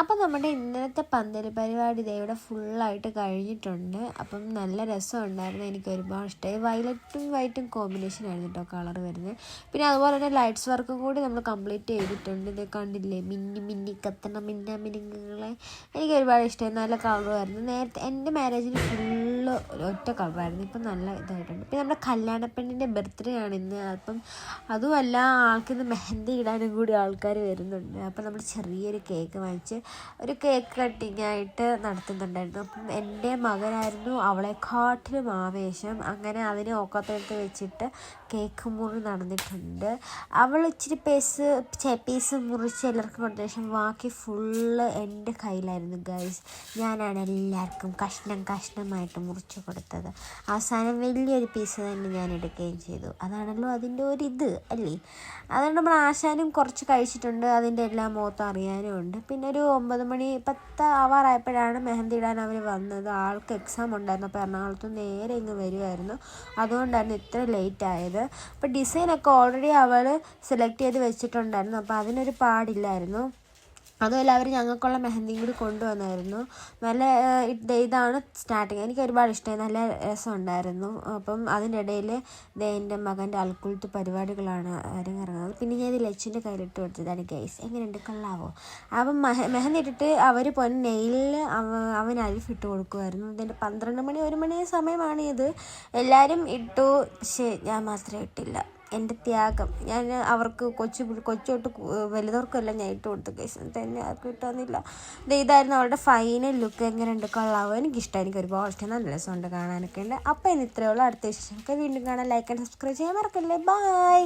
അപ്പം നമ്മുടെ ഇന്നലത്തെ പന്തൽ പരിപാടി ദേ ഇവിടെ ഫുള്ളായിട്ട് കഴിഞ്ഞിട്ടുണ്ട്. അപ്പം നല്ല രസമുണ്ടായിരുന്നു, എനിക്ക് ഒരുപാട് ഇഷ്ടമായി. വയലറ്റും വൈറ്റും കോമ്പിനേഷൻ ആയിരുന്നു കേട്ടോ കളർ വരുന്നത്. പിന്നെ അതുപോലെ തന്നെ ലൈറ്റ്സ് വർക്കും കൂടി നമ്മൾ കംപ്ലീറ്റ് ചെയ്തിട്ടുണ്ട്. ഇത് കണ്ടില്ലേ, മിന്നി മിന്നി കത്തണ മിന്നുകളെ, എനിക്ക് ഒരുപാട് ഇഷ്ടമായി. നല്ല കളറുമായിരുന്നു. നേരത്തെ എൻ്റെ മാരേജിന് ഫുള്ള് ഒറ്റ കളറായിരുന്നു, ഇപ്പം നല്ല ഇതായിട്ടുണ്ട്. പിന്നെ നമ്മുടെ കല്യാണപ്പെണ്ണിൻ്റെ ബർത്ത്ഡേ ആണ് ഇന്ന്. അപ്പം അതുമല്ല, ആൾക്കിന്ന് മെഹന്തി ഇടാനും കൂടി ആൾക്കാർ വരുന്നുണ്ട്. അപ്പം നമ്മൾ ചെറിയൊരു കേക്ക് വാങ്ങിച്ച് ഒരു കേക്ക് കട്ടിങ് ആയിട്ട് നടത്തുന്നുണ്ടായിരുന്നു. അപ്പം എൻ്റെ മകനായിരുന്നു അവളെക്കാട്ടിലും ആവേശം. അങ്ങനെ അതിനെ ഒക്കത്തെടുത്ത് വെച്ചിട്ട് കേക്ക് മുറി നടന്നിട്ടുണ്ട്. അവൾ ഇച്ചിരി പീസ് മുറിച്ച് എല്ലാവർക്കും കൊടുത്ത ശേഷം ബാക്കി ഫുള്ള് എൻ്റെ കയ്യിലായിരുന്നു ഗൈസ്. ഞാനാണ് എല്ലാവർക്കും കഷ്ണമായിട്ട് മുറിച്ച് കൊടുത്തത്. അവസാനം വലിയൊരു പീസ് തന്നെ ഞാൻ എടുക്കുകയും ചെയ്തു. അതാണല്ലോ അതിൻ്റെ ഒരിത് അല്ലേ. അതുകൊണ്ട് നമ്മൾ ആശാനും കുറച്ച് കഴിച്ചിട്ടുണ്ട്, അതിൻ്റെ എല്ലാം മുഖത്ത് അറിയാനും ഉണ്ട്. പിന്നെ ഒരു 9 മണി 10 ആവാറായപ്പോഴാണ് മെഹന്തി ഇടാൻ അവർ വന്നത്. ആൾക്ക് എക്സാം ഉണ്ടായിരുന്നു, അപ്പോൾ എറണാകുളത്ത് നേരെ ഇങ്ങ് വരുമായിരുന്നു. അതുകൊണ്ടായിരുന്നു ഇത്ര ലേറ്റ് ആയത്. അപ്പോൾ ഡിസൈനൊക്കെ ഓൾറെഡി അവൾ സെലക്ട് ചെയ്ത് വെച്ചിട്ടുണ്ടായിരുന്നു, അപ്പോൾ അതിനൊരു പാടില്ലായിരുന്നു. അതുമല്ല, അവർ ഞങ്ങൾക്കുള്ള മെഹന്തിയും കൂടി കൊണ്ടുവന്നായിരുന്നു. നല്ല ഇതാണ് സ്റ്റാർട്ടിങ്. എനിക്ക് ഒരുപാട് ഇഷ്ടമായി, നല്ല രസമുണ്ടായിരുന്നു. അപ്പം അതിൻ്റെ ഇടയിൽ എൻ്റെ മകൻ്റെ അൽക്കുലത്ത് പരിപാടികളാണ് അരങ്ങിറങ്ങുന്നത്. പിന്നെ ഞാൻ ഇത് ലച്ചിൻ്റെ കയ്യിലിട്ട് കൊടുത്തതാണ് ഗൈസ്. എങ്ങനെയുണ്ട്, കൊള്ളാവോ? അപ്പം മെഹന്തി ഇട്ടിട്ട് അവർ നെയിലിൽ അവൻ അരിഫിട്ട് കൊടുക്കുമായിരുന്നു. ഇതിൻ്റെ 12 മണി 1 മണി സമയമാണ് ഇത്. എല്ലാവരും ഇട്ടു, പക്ഷേ ഞാൻ മാത്രമേ ഇട്ടില്ല. എൻ്റെ ത്യാഗം ഞാൻ അവർക്ക് കൊച്ചോട്ട് വലുതവർക്കെല്ലാം ഞാൻ ഇട്ട് കൊടുത്തു കേസ്. തന്നെ ആർക്കും ഇട്ടൊന്നുമില്ല. ഇതായിരുന്നു അവളുടെ ഫൈനൽ ലുക്ക്. എങ്ങനെയുണ്ട്, കൊള്ളാവോ? എനിക്കിഷ്ടം, എനിക്ക് ഒരുപാട് ഇഷ്ടം, നല്ല രസമുണ്ട് കാണാനൊക്കെ ഉണ്ട്. അപ്പോൾ ഇന്ന് ഇത്രയേ ഉള്ളൂ. അടുത്ത വിശേഷമൊക്കെ വീണ്ടും കാണാൻ ലൈക്ക് ആൻഡ് സബ്സ്ക്രൈബ് ചെയ്യാൻ മറക്കല്ലേ. ബൈ.